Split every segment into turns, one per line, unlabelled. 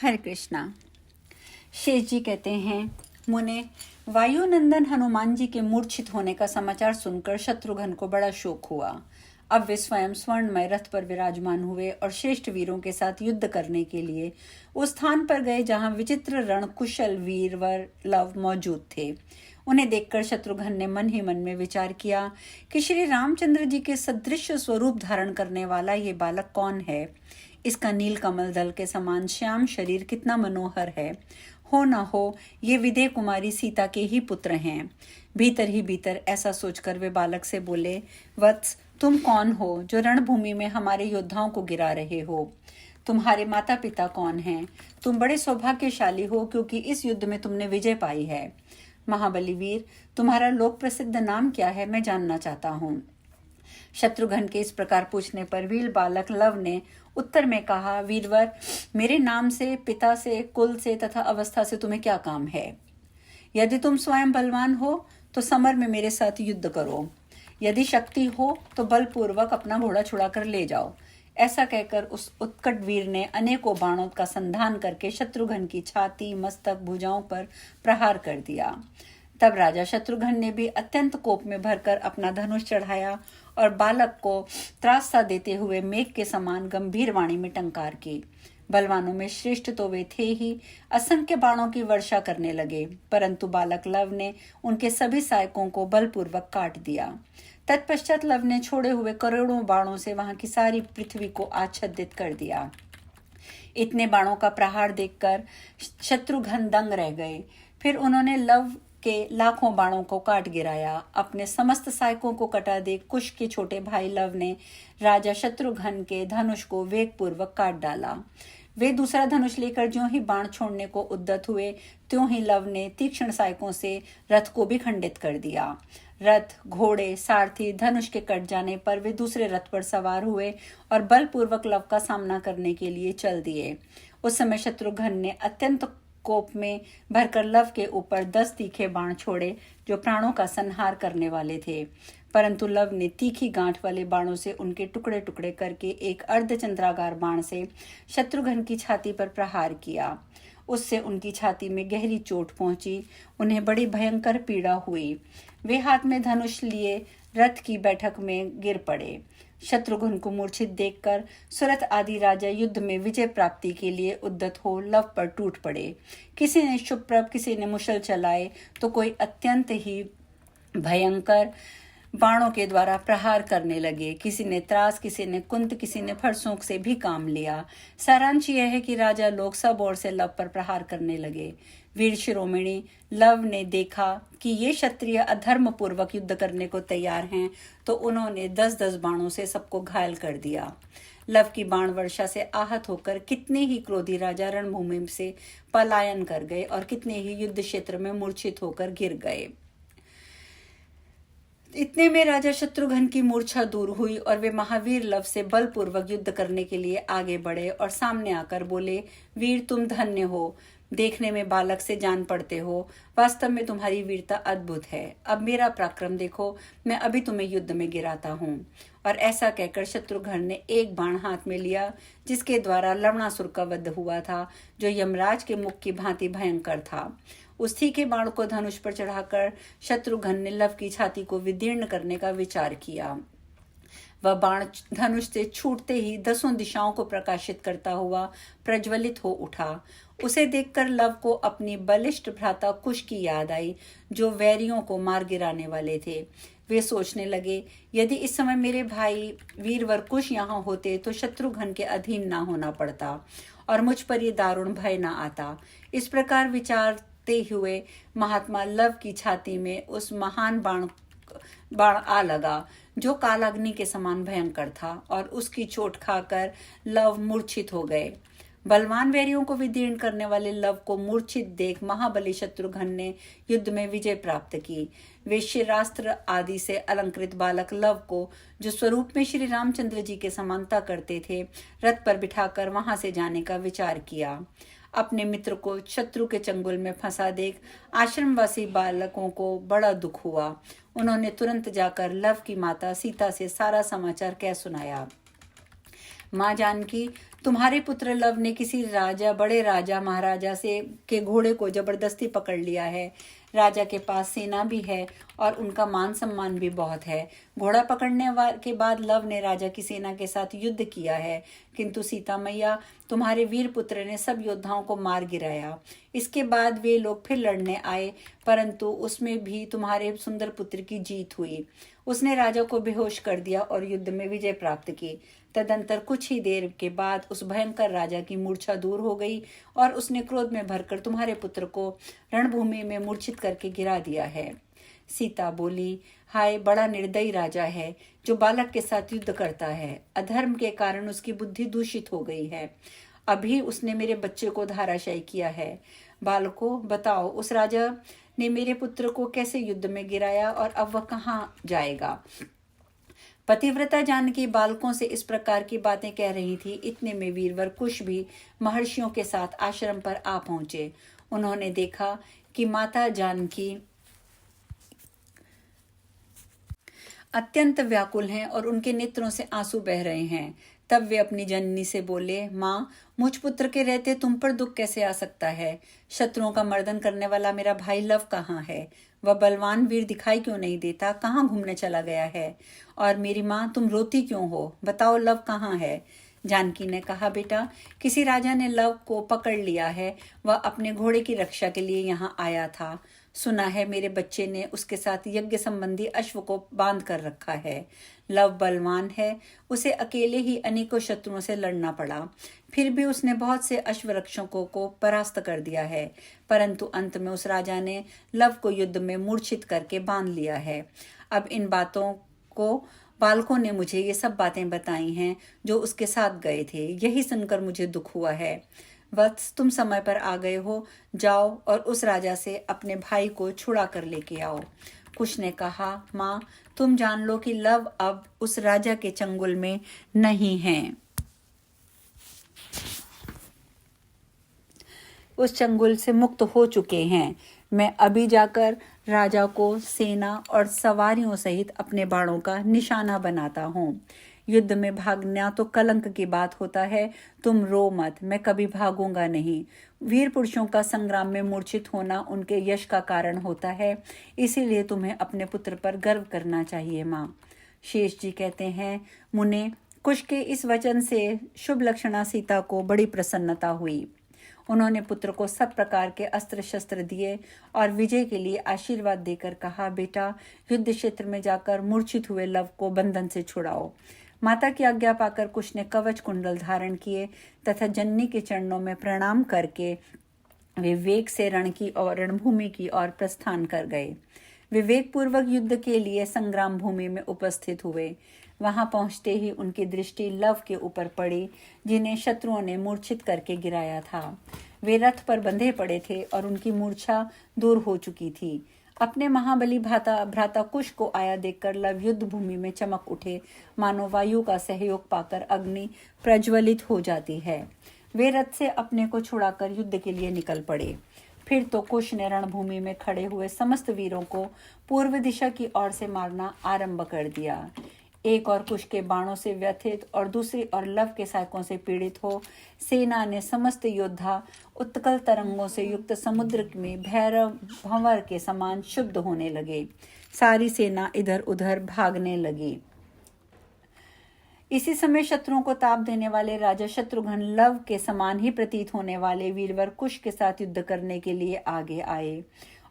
हरे कृष्णा। शेष जी कहते हैं, मुने, वायुनंदन हनुमान जी के मूर्छित होने का समाचार सुनकर शत्रुघ्न को बड़ा शोक हुआ। अब वे स्वयं स्वर्णमय रथ पर विराजमान हुए और श्रेष्ठ वीरों के साथ युद्ध करने के लिए उस स्थान पर गए जहां विचित्र रणकुशल वीरवर लव मौजूद थे। उन्हें देखकर शत्रुघ्न ने मन ही मन में विचार किया कि श्री रामचंद्र जी के सदृश स्वरूप धारण करने वाला ये बालक कौन है। इसका नील कमल दल के समान श्याम शरीर कितना मनोहर है। हो न हो ये विदेह कुमारी सीता के ही पुत्र हैं। भीतर ही भीतर ऐसा सोचकर वे बालक से बोले, वत्स, तुम कौन हो जो रणभूमि में हमारे योद्धाओं को गिरा रहे हो? तुम्हारे माता पिता कौन हैं? तुम बड़े सौभाग्यशाली हो क्योंकि इस युद्ध में तुमने विजय पाई है। महाबली वीर, तुम्हारा लोक प्रसिद्ध नाम क्या है, मैं जानना चाहता हूँ। शत्रुघ्न के इस प्रकार पूछने पर वीर बालक लव ने उत्तर में कहा, वीरवर, मेरे नाम से, पिता से, कुल से तथा अवस्था से तुम्हें क्या काम है? यदि तुम स्वयं बलवान हो तो समर में मेरे साथ युद्ध करो। यदि शक्ति हो तो बलपूर्वक अपना घोड़ा छुड़ाकर ले जाओ। ऐसा कहकर उस उत्कट वीर ने अनेकों बाणों का संधान करके शत्रुघ्न की छाती, मस्तक, भुजाओं पर प्रहार कर दिया। तब राजा शत्रुघ्न ने भी अत्यंत कोप में भरकर अपना धनुष चढ़ाया और बालक को त्रासा देते हुए मेघ के समान गंभीर वाणी में टंकार की। बलवानों में श्रेष्ठ तो वे थे ही, असंख्य बाणों की वर्षा करने लगे, परंतु बालक लव ने उनके सभी सहायकों को बलपूर्वक काट दिया। तत्पश्चात लव ने छोड़े हुए करोड़ों बाणों से वहां की सारी पृथ्वी को आच्छादित कर दिया। इतने बाणों का प्रहार देखकर शत्रुघ्न दंग रह गए। फिर उन्होंने लव के लाखों बाणों को काट गिराया। अपने समस्त सहायकों को कटा देख कुश के छोटे भाई लव ने राजा शत्रुघ्न के धनुष को वेगपूर्वक काट डाला। वे दूसरा धनुष लेकर ज्यों ही बाण छोड़ने को उद्यत हुए, त्यों ही लव ने तीक्ष्ण सहायकों से रथ को भी खंडित कर दिया। रथ, घोड़े, सारथी धनुष के कट जाने पर वे दूसरे रथ पर सवार हुए और बलपूर्वक लव का सामना करने के लिए चल दिए। उस समय शत्रुघ्न ने अत्यंत कोप में भरकर लव के ऊपर 10 तीखे बाण छोड़े जो प्राणों का संहार करने वाले थे, परंतु लव ने तीखी गांठ वाले बाणों से उनके टुकड़े टुकड़े करके एक अर्धचंद्राकार बाण से शत्रुघ्न की छाती पर प्रहार किया। उससे उनकी छाती में गहरी चोट पहुंची। उन्हें बड़ी भयंकर पीड़ा हुई। वे हाथ में धनुष लिए रथ की बैठक में गिर पड़े। शत्रुघ्न को मूर्छित देखकर सुरथ आदि राजा युद्ध में विजय प्राप्ति के लिए उद्यत हो लव पर टूट पड़े। किसी ने शुभ्रभ, किसी ने मुशल चलाए तो कोई अत्यंत ही भयंकर बाणों के द्वारा प्रहार करने लगे। किसी ने त्रास, किसी ने कुंत, किसी ने फरसों से भी काम लिया। सारांश यह है कि राजा लोग सब ओर से लव पर प्रहार करने लगे। वीर शिरोमणि लव ने देखा कि ये क्षत्रिय अधर्म पूर्वक युद्ध करने को तैयार हैं, तो उन्होंने 10-10 बाणों से सबको घायल कर दिया। लव की बाण वर्षा से आहत होकर कितने ही क्रोधी राजा रणभूमि से पलायन कर गए और कितने ही युद्ध क्षेत्र में मूर्छित होकर गिर गए। इतने में राजा शत्रुघ्न की मूर्छा दूर हुई और वे महावीर लव से बलपूर्वक युद्ध करने के लिए आगे बढ़े और सामने आकर बोले, वीर, तुम धन्य हो। देखने में बालक से जान पड़ते हो। वास्तव में तुम्हारी वीरता अद्भुत है। अब मेरा पराक्रम देखो, मैं अभी तुम्हें युद्ध में गिराता हूँ। और ऐसा कहकर शत्रुघ्न ने एक बाण हाथ में लिया जिसके द्वारा लवणासुर का वध हुआ था, जो यमराज के मुख की भांति भयंकर था। उस तीखे बाण को धनुष पर चढ़ाकर शत्रुघ्न ने लव की छाती को विदीर्ण करने का विचार किया। वह बाण धनुष से छूटते ही 10 दिशाओं को प्रकाशित करता हुआ प्रज्वलित हो उठा। उसे देखकर लव को अपनी बलिष्ठ भ्राता कुश की याद आई, जो वैरियों को मार गिराने वाले थे। वे सोचने लगे, यदि इस समय मेरे भाई वीरवर कुश यहाँ होते तो शत्रुघ्न के अधीन ना होना पड़ता और मुझ पर ये दारुण भय ना आता। इस प्रकार विचारते हुए महात्मा लव की छाती में उस महान बाण आ लगा, जो कालाग्नि के समान भयंकर था, और उसकी चोट खाकर लव मूर्छित हो गए। बलवान वैरियों को विदीर्ण करने वाले लव को मूर्छित देख महाबली शत्रुघ्न ने युद्ध में विजय प्राप्त की। वे शिरास्त्र आदि से अलंकृत बालक लव को, जो स्वरूप में श्री रामचंद्र जी के समानता करते थे, रथ पर बिठाकर वहां से जाने का विचार किया। अपने मित्र को शत्रु के चंगुल में फंसा देख आश्रमवासी बालकों को बड़ा दुख हुआ। उन्होंने तुरंत जाकर लव की माता सीता से सारा समाचार कह सुनाया। माँ जानकी, तुम्हारे पुत्र लव ने किसी राजा, बड़े राजा महाराजा से के घोड़े को जबरदस्ती पकड़ लिया है। राजा के पास सेना भी है और उनका मान सम्मान भी बहुत है। घोड़ा पकड़ने के बाद लव ने राजा की सेना के साथ युद्ध किया है, किंतु सीता मैया, तुम्हारे वीर पुत्र ने सब योद्धाओं को मार गिराया। इसके बाद वे लोग फिर लड़ने आए, परंतु उसमें भी तुम्हारे सुंदर पुत्र की जीत हुई। उसने राजा को बेहोश कर दिया और युद्ध में विजय प्राप्त की। तदंतर कुछ ही देर के बाद उस भयंकर राजा की मूर्छा दूर हो गई और उसने क्रोध में भरकर तुम्हारे पुत्र को रणभूमि में मूर्छित करके गिरा दिया है। सीता बोली, हाय, बड़ा निर्दयी राजा है जो बालक के साथ युद्ध करता है। अधर्म के कारण उसकी बुद्धि दूषित हो गई है। अभी उसने मेरे बच्चे को धराशायी किया है। बालकों, बताओ, उस राजा ने मेरे पुत्र को कैसे युद्ध में गिराया और अब वह कहाँ जाएगा? पतिव्रता जानकी बालकों से इस प्रकार की बातें कह रही थी। इतने में वीरवर कुश भी महर्षियों के साथ आश्रम पर आ पहुंचे। उन्होंने देखा कि माता जानकी अत्यंत व्याकुल हैं और उनके नेत्रों से आंसू बह रहे हैं। तब वे अपनी जननी से बोले, माँ, मुझ पुत्र के रहते तुम पर दुख कैसे आ सकता है? शत्रुओं का मर्दन करने वाला मेरा भाई लव कहाँ है? वह बलवान वीर दिखाई क्यों नहीं देता? कहाँ घूमने चला गया है? और मेरी माँ, तुम रोती क्यों हो? बताओ, लव कहाँ है? जानकी ने कहा, बेटा, किसी राजा ने लव को पकड़ लिया है। वह अपने घोड़े की रक्षा के लिए यहाँ आया था। सुना है मेरे बच्चे ने उसके साथ यज्ञ संबंधी अश्व को बांध कर रखा है। लव बलवान है, उसे अकेले ही अनेकों शत्रुओं से लड़ना पड़ा। फिर भी उसने बहुत से अश्वरक्षकों को परास्त कर दिया है, परंतु अंत में उस राजा ने लव को युद्ध में मूर्छित करके बांध लिया है। अब इन बातों को बालकों ने मुझे ये सब बातें बताई हैं जो उसके साथ गए थे। यही सुनकर मुझे दुख हुआ है। वत्स, तुम समय पर आ गए हो। जाओ और उस राजा से अपने भाई को छुड़ा कर लेके आओ। कुश ने कहा, माँ, तुम जान लो कि लव अब उस राजा के चंगुल में नहीं है। उस चंगुल से मुक्त हो चुके हैं। मैं अभी जाकर राजा को सेना और सवारियों सहित अपने बाणों का निशाना बनाता हूँ। युद्ध में भागना तो कलंक की बात होता है। तुम रो मत, मैं कभी भागूंगा नहीं। वीर पुरुषों का संग्राम में मूर्छित होना उनके यश का कारण होता है, इसीलिए तुम्हें अपने पुत्र पर गर्व करना चाहिए। माँ, शेष जी कहते हैं, मुने, कुश के इस वचन से शुभ लक्षणा सीता को बड़ी प्रसन्नता हुई। उन्होंने पुत्र को सब प्रकार के अस्त्र शस्त्र दिए और विजय के लिए आशीर्वाद देकर कहा, बेटा, युद्ध क्षेत्र में जाकर मूर्छित हुए लव को बंधन से छुड़ाओ। माता की आज्ञा पाकर कुश ने कवच कुंडल धारण किए तथा जननी के चरणों में प्रणाम करके वे वेग से रणभूमि की ओर प्रस्थान कर गए। विवेक पूर्वक युद्ध के लिए संग्राम भूमि में उपस्थित हुए। वहां पहुंचते ही उनकी दृष्टि लव के ऊपर पड़ी, जिन्हें शत्रुओं ने मूर्छित करके गिराया था। वे रथ पर बंधे पड़े थे और उनकी मूर्छा दूर हो चुकी थी। अपने महाबली भ्राता कुश को आया देखकर लव युद्ध भूमि में चमक उठे, मानो वायु का सहयोग पाकर अग्नि प्रज्वलित हो जाती है। वे रथ से अपने को छुड़ाकर युद्ध के लिए निकल पड़े। फिर तो कुश ने रणभूमि में खड़े हुए समस्त वीरों को पूर्व दिशा की ओर से मारना आरंभ कर दिया। एक और कुश के बाणों से व्यथित और दूसरी ओर लव के सैकों से पीड़ित हो सेना ने समस्त योद्धा उत्कल तरंगों से युक्त समुद्र में भैरव भंवर के समान शुद्ध होने लगे। सारी सेना इधर उधर भागने लगी। इसी समय शत्रुओं को ताप देने वाले राजा शत्रुघ्न लव के समान ही प्रतीत होने वाले वीरवर कुश के साथ युद्ध करने के लिए आगे आए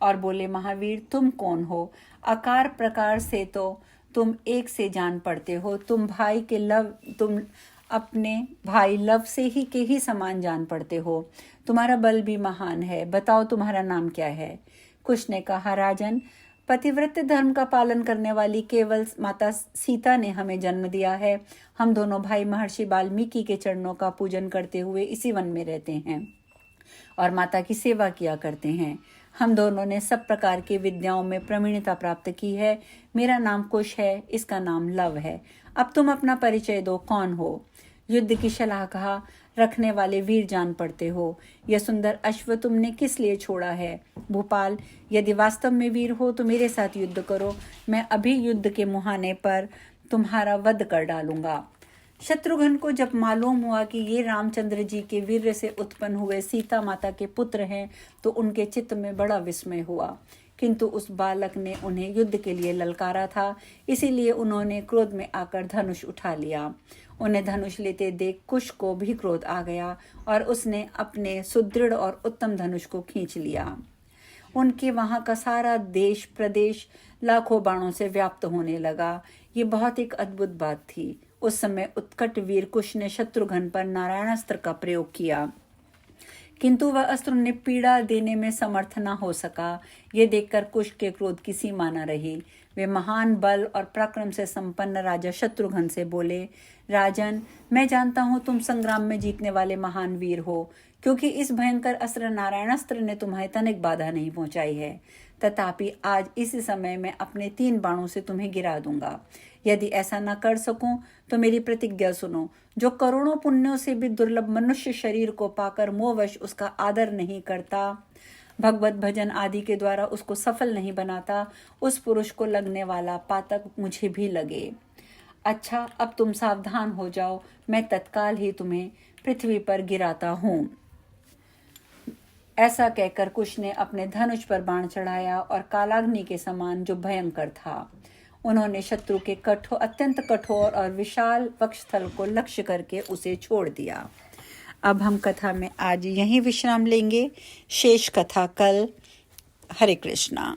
और बोले, महावीर, तुम कौन हो? आकार प्रकार से तो तुम एक से जान पड़ते हो। तुम अपने भाई लव से ही के ही समान जान पड़ते हो। तुम्हारा बल भी महान है। बताओ, तुम्हारा नाम क्या है? कुश ने कहा, राजन, पतिव्रत धर्म का पालन करने वाली केवल माता सीता ने हमें जन्म दिया है। हम दोनों भाई महर्षि वाल्मीकि के चरणों का पूजन करते हुए इसी वन में रहते हैं और माता की सेवा किया करते हैं। हम दोनों ने सब प्रकार की विद्याओं में प्रवीणता प्राप्त की है। मेरा नाम कुश है, इसका नाम लव है। अब तुम अपना परिचय दो, कौन हो? युद्ध की सलाह रखने वाले वीर जान पड़ते हो। यह सुंदर अश्व तुमने किस लिए छोड़ा है? भूपाल, यदि वास्तव में वीर हो तो मेरे साथ युद्ध करो। मैं अभी युद्ध के मुहाने पर तुम्हारा वध कर डालूंगा। शत्रुघ्न को जब मालूम हुआ कि ये रामचंद्र जी के वीर्य से उत्पन्न हुए सीता माता के पुत्र हैं तो उनके चित्त में बड़ा विस्मय हुआ, किंतु उस बालक ने उन्हें युद्ध के लिए ललकारा था, इसीलिए उन्होंने क्रोध में आकर धनुष उठा लिया। उन्हें धनुष लेते देख कुश को भी क्रोध आ गया और उसने अपने सुदृढ़ और उत्तम धनुष को खींच लिया। उनके वहां का सारा देश प्रदेश लाखों बाणों से व्याप्त होने लगा। ये बहुत एक अद्भुत बात थी। उस समय उत्कट वीर कुश ने शत्रुघ्न पर नारायणास्त्र का प्रयोग किया, किंतु वह अस्त्र उन्हें पीड़ा देने में समर्थ न हो सका। ये देखकर कुश के क्रोध की सीमा न रही। वे महान बल और पराक्रम से संपन्न राजा शत्रुघ्न से बोले, राजन, मैं जानता हूँ तुम संग्राम में जीतने वाले महान वीर हो, क्योंकि इस भयंकर अस्त्र नारायणास्त्र ने तुम्हारी तनिक बाधा नहीं पहुंचाई है। तथापि आज इसी समय मैं अपने 3 बाणों से तुम्हें गिरा दूंगा। यदि ऐसा न कर सकूं तो मेरी प्रतिज्ञा सुनो। जो करोड़ों पुण्यों से भी दुर्लभ मनुष्य शरीर को पाकर मोहवश उसका आदर नहीं करता, भगवत भजन आदि के द्वारा उसको सफल नहीं बनाता, उस पुरुष को लगने वाला पातक मुझे भी लगे। अच्छा, अब तुम सावधान हो जाओ, मैं तत्काल ही तुम्हें पृथ्वी पर गिराता हूँ। ऐसा कहकर कुश ने अपने धनुष पर बाण चढ़ाया और कालाग्नि के समान, जो भयंकर था, उन्होंने शत्रु के अत्यंत कठोर और विशाल वक्षस्थल को लक्ष्य करके उसे छोड़ दिया। अब हम कथा में आज यहीं विश्राम लेंगे। शेष कथा कल। हरे कृष्णा।